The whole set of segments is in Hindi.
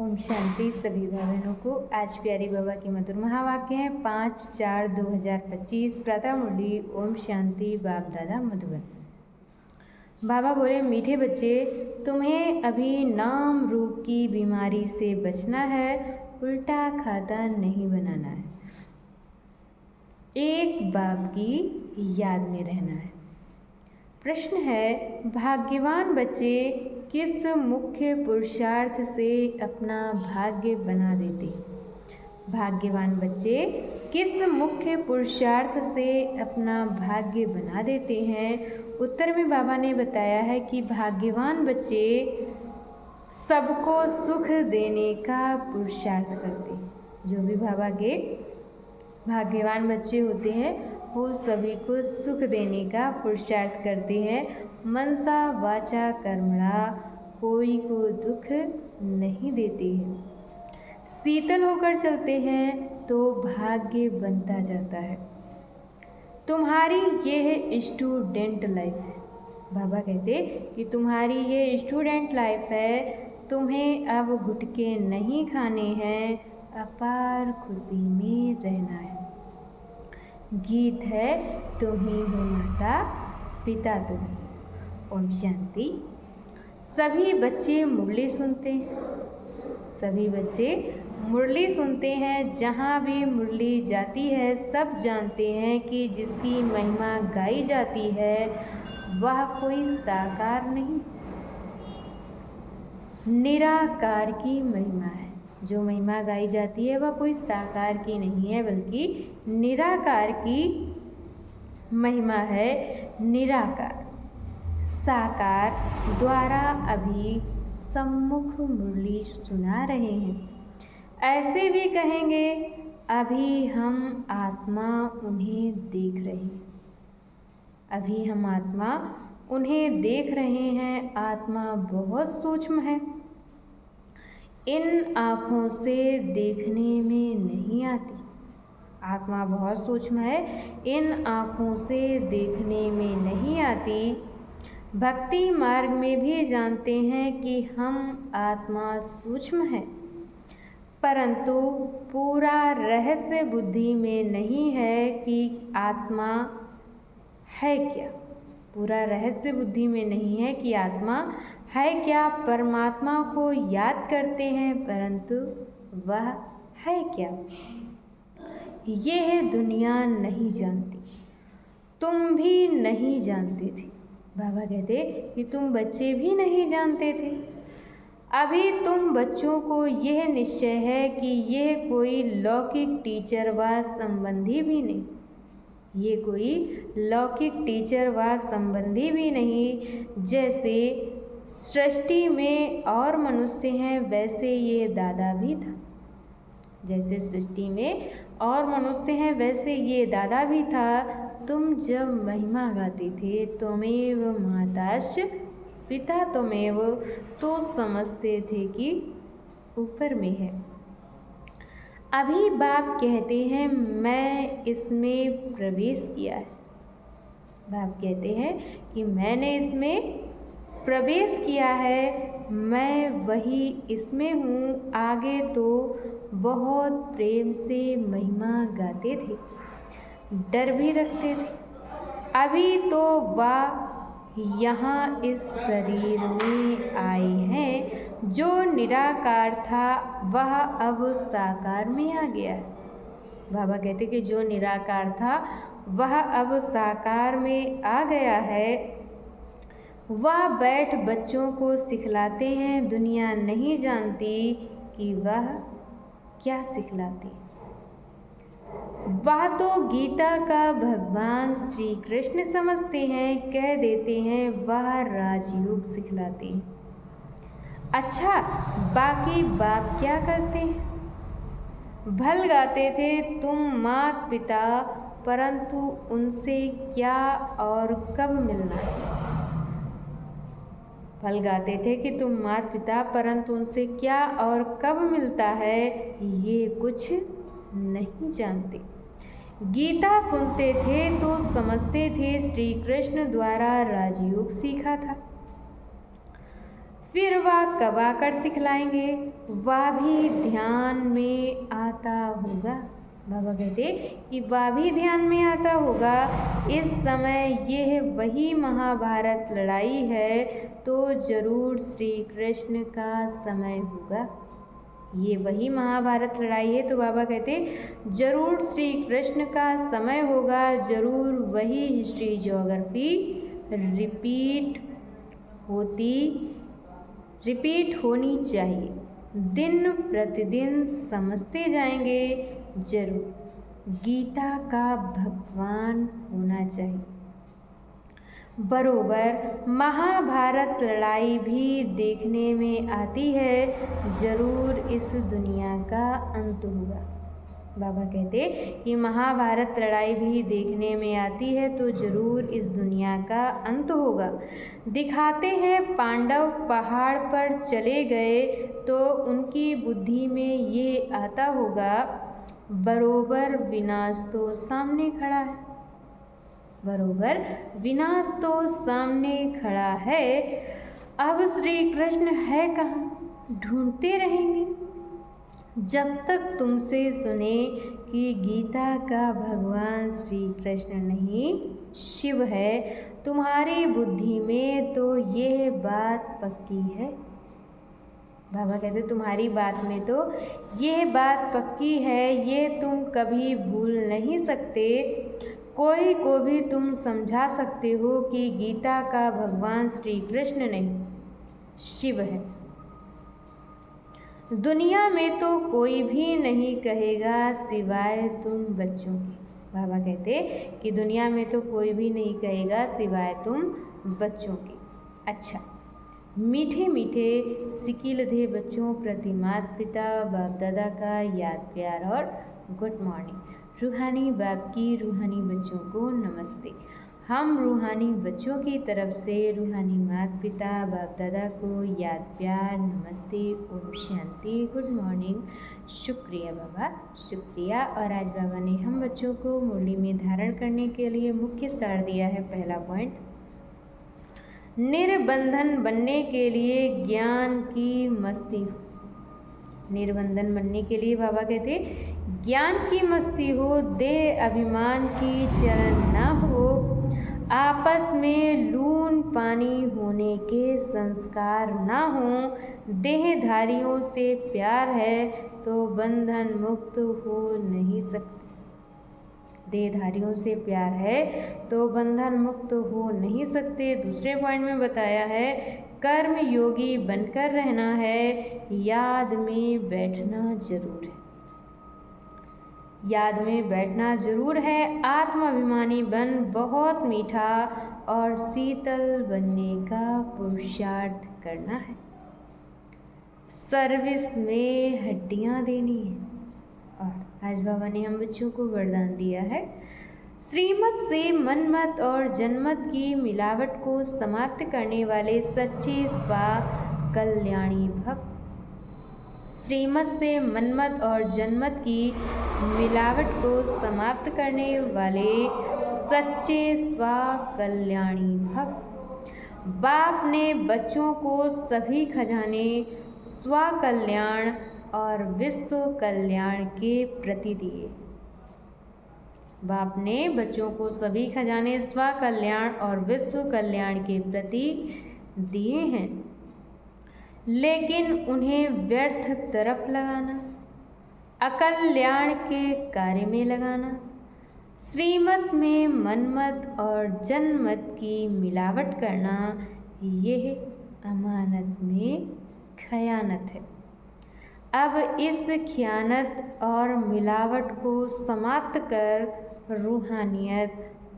ओम शांति। सभी भाई बहनों को आज प्यारी बाबा की मधुर महावाक्य हैं 5/4/2025 प्रातः मुरली। ओम शांति। बाप दादा मधुबन। बाबा बोले, मीठे बच्चे, तुम्हें अभी नाम रूप की बीमारी से बचना है, उल्टा खाता नहीं बनाना है, एक बाप की याद में रहना है। प्रश्न है, भाग्यवान बच्चे किस मुख्य पुरुषार्थ से अपना भाग्य बना देते हैं? भाग्यवान बच्चे किस मुख्य पुरुषार्थ से अपना भाग्य बना देते हैं? उत्तर में बाबा ने बताया है कि भाग्यवान बच्चे सबको सुख देने का पुरुषार्थ करते हैं। जो भी बाबा के भाग्यवान बच्चे होते हैं वो सभी को सुख देने का पुरुषार्थ करते हैं। मनसा वाचा कर्मणा, कोई को दुख नहीं देते हैं। शीतल होकर चलते हैं तो भाग्य बनता जाता है। तुम्हारी ये स्टूडेंट लाइफ है। बाबा कहते कि तुम्हारी ये स्टूडेंट लाइफ है, तुम्हें अब गुटके नहीं खाने हैं, अपार खुशी में रहना है। गीत है, तुम ही हो माता पिता तुम। ओम शांति। सभी बच्चे मुरली सुनते हैं, सभी बच्चे मुरली सुनते हैं। जहाँ भी मुरली जाती है सब जानते हैं कि जिसकी महिमा गाई जाती है वह कोई साकार नहीं, निराकार की महिमा है। जो महिमा गाई जाती है वह कोई साकार की नहीं है बल्कि निराकार की महिमा है। निराकार साकार द्वारा अभी सम्मुख मुरली सुना रहे हैं। ऐसे भी कहेंगे, अभी हम आत्मा उन्हें देख रहे हैं, अभी हम आत्मा उन्हें देख रहे हैं। आत्मा बहुत सूक्ष्म है, इन आँखों से देखने में नहीं आती। आत्मा बहुत सूक्ष्म है, इन आँखों से देखने में नहीं आती। भक्ति मार्ग में भी जानते हैं कि हम आत्मा सूक्ष्म है, परंतु पूरा रहस्य बुद्धि में नहीं है कि आत्मा है क्या। पूरा रहस्य बुद्धि में नहीं है कि आत्मा है क्या। परमात्मा को याद करते हैं परंतु वह है क्या, यह दुनिया नहीं जानती। तुम भी नहीं जानते थे। बाबा कहते कि तुम बच्चे भी नहीं जानते थे। अभी तुम बच्चों को यह निश्चय है कि यह कोई लौकिक टीचर व संबंधी भी नहीं, ये कोई लौकिक टीचर व संबंधी भी नहीं। जैसे सृष्टि में और मनुष्य हैं वैसे ये दादा भी था। जैसे सृष्टि में और मनुष्य हैं वैसे ये दादा भी था। तुम जब महिमा गाते थे, त्वमेव माताश्च पिता त्वमेव, तो समझते थे कि ऊपर में है। अभी बाप कहते हैं मैं इसमें प्रवेश किया है। बाप कहते हैं कि मैंने इसमें प्रवेश किया है, मैं वही इसमें हूँ। आगे तो बहुत प्रेम से महिमा गाते थे, डर भी रखते थे। अभी तो वह यहाँ इस शरीर में आए हैं। जो निराकार था वह अब साकार में आ गया। बाबा कहते कि जो निराकार था वह अब साकार में आ गया है। वह बैठ बच्चों को सिखलाते हैं। दुनिया नहीं जानती कि वह क्या सिखलाते। वह तो गीता का भगवान श्री कृष्ण समझते हैं, कह देते हैं वह राजयोग सिखलाते हैं। अच्छा, बाकी बाप क्या करते हैं? भल गाते थे तुम मात पिता, परंतु उनसे क्या और कब मिलना है? भल गाते थे कि तुम मात पिता, परंतु उनसे क्या और कब मिलता है ये कुछ नहीं जानते। गीता सुनते थे तो समझते थे श्री कृष्ण द्वारा राजयोग सीखा था। फिर वह कब आकर सिखलाएंगे, वह भी ध्यान में आता होगा। बाबा कहते कि वह भी ध्यान में आता होगा। इस समय यह वही महाभारत लड़ाई है, तो जरूर श्री कृष्ण का समय होगा। ये वही महाभारत लड़ाई है, तो बाबा कहते जरूर श्री कृष्ण का समय होगा, जरूर वही हिस्ट्री ज्योग्राफी रिपीट होनी चाहिए। दिन प्रतिदिन समझते जाएंगे, जरूर गीता का भगवान होना चाहिए। बरोबर महाभारत लड़ाई भी देखने में आती है, जरूर इस दुनिया का अंत होगा। बाबा कहते कि महाभारत लड़ाई भी देखने में आती है, तो जरूर इस दुनिया का अंत होगा। दिखाते हैं पांडव पहाड़ पर चले गए, तो उनकी बुद्धि में ये आता होगा, बरोबर विनाश तो सामने खड़ा है। बरोबर विनाश तो सामने खड़ा है। अब श्री कृष्ण है कहाँ, ढूंढते रहेंगे जब तक तुमसे सुने कि गीता का भगवान श्री कृष्ण नहीं शिव है। तुम्हारी बुद्धि में तो यह बात पक्की है। बाबा कहते तुम्हारी बात में तो यह बात पक्की है, ये तुम कभी भूल नहीं सकते। कोई को भी तुम समझा सकते हो कि गीता का भगवान श्री कृष्ण नहीं शिव है। दुनिया में तो कोई भी नहीं कहेगा सिवाय तुम बच्चों के। बाबा कहते कि दुनिया में तो कोई भी नहीं कहेगा सिवाय तुम बच्चों के। अच्छा, मीठे मीठे सिकिलधे बच्चों प्रति माता पिता बाप दादा का याद प्यार और गुड मॉर्निंग। रूहानी बाप की रूहानी बच्चों को नमस्ते। हम रूहानी बच्चों की तरफ से रूहानी माता पिता बाप दादा को याद प्यार नमस्ते, ओम शांति, गुड मॉर्निंग। शुक्रिया बाबा, शुक्रिया। और आज बाबा ने हम बच्चों को मुरली में धारण करने के लिए मुख्य सार दिया है। पहला पॉइंट, निर्बंधन बनने के लिए ज्ञान की मस्ती हो। निर्बंधन बनने के लिए बाबा कहते ज्ञान की मस्ती हो, देह अभिमान की चलन न हो, आपस में लून पानी होने के संस्कार न हो, देहधारियों से प्यार है तो बंधन मुक्त हो नहीं सकते। देहधारियों से प्यार है तो बंधन मुक्त हो नहीं सकते। दूसरे पॉइंट में बताया है कर्म योगी बनकर रहना है, याद में बैठना जरूर है। याद में बैठना जरूर है। आत्माभिमानी बन बहुत मीठा और शीतल बनने का पुरुषार्थ करना है। सर्विस में हड्डियां देनी है। और आज बाबा ने हम बच्चों को वरदान दिया है, श्रीमत से मनमत और जनमत की मिलावट को समाप्त करने वाले सच्चे स्वा कल्याणी भव। श्रीमत से मनमत और जनमत की मिलावट को समाप्त करने वाले सच्चे स्वा कल्याणी भव। बाप ने बच्चों को सभी खजाने स्व कल्याण और विश्व कल्याण के प्रति दिए। बाप ने बच्चों को सभी खजाने स्व कल्याण और विश्व कल्याण के प्रति दिए हैं, लेकिन उन्हें व्यर्थ तरफ लगाना, अकल्याण के कार्य में लगाना, श्रीमत में मनमत और जनमत की मिलावट करना, यह अमानत में खयानत है। अब इस खयानत और मिलावट को समाप्त कर रूहानियत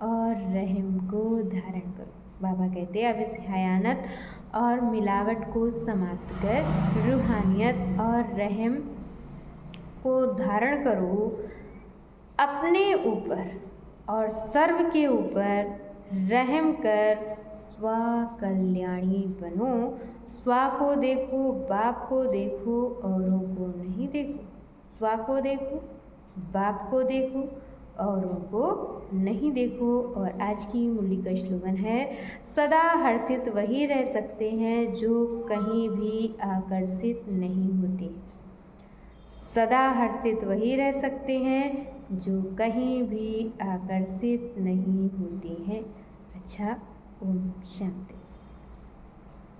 और रहम को धारण करो। बाबा कहते हैं अब इस खयानत और मिलावट को समाप्त कर रूहानियत और रहम को धारण करो। अपने ऊपर और सर्व के ऊपर रहम कर स्व कल्याणी बनो। स्व को देखो, बाप को देखो, औरों को नहीं देखो। स्व को देखो, बाप को देखो, औरों को नहीं देखो। और आज की मुरली का स्लोगन है, सदा हर्षित वही रह सकते हैं जो कहीं भी आकर्षित नहीं होते। सदा हर्षित वही रह सकते हैं जो कहीं भी आकर्षित नहीं होते हैं। अच्छा, ओम शांति।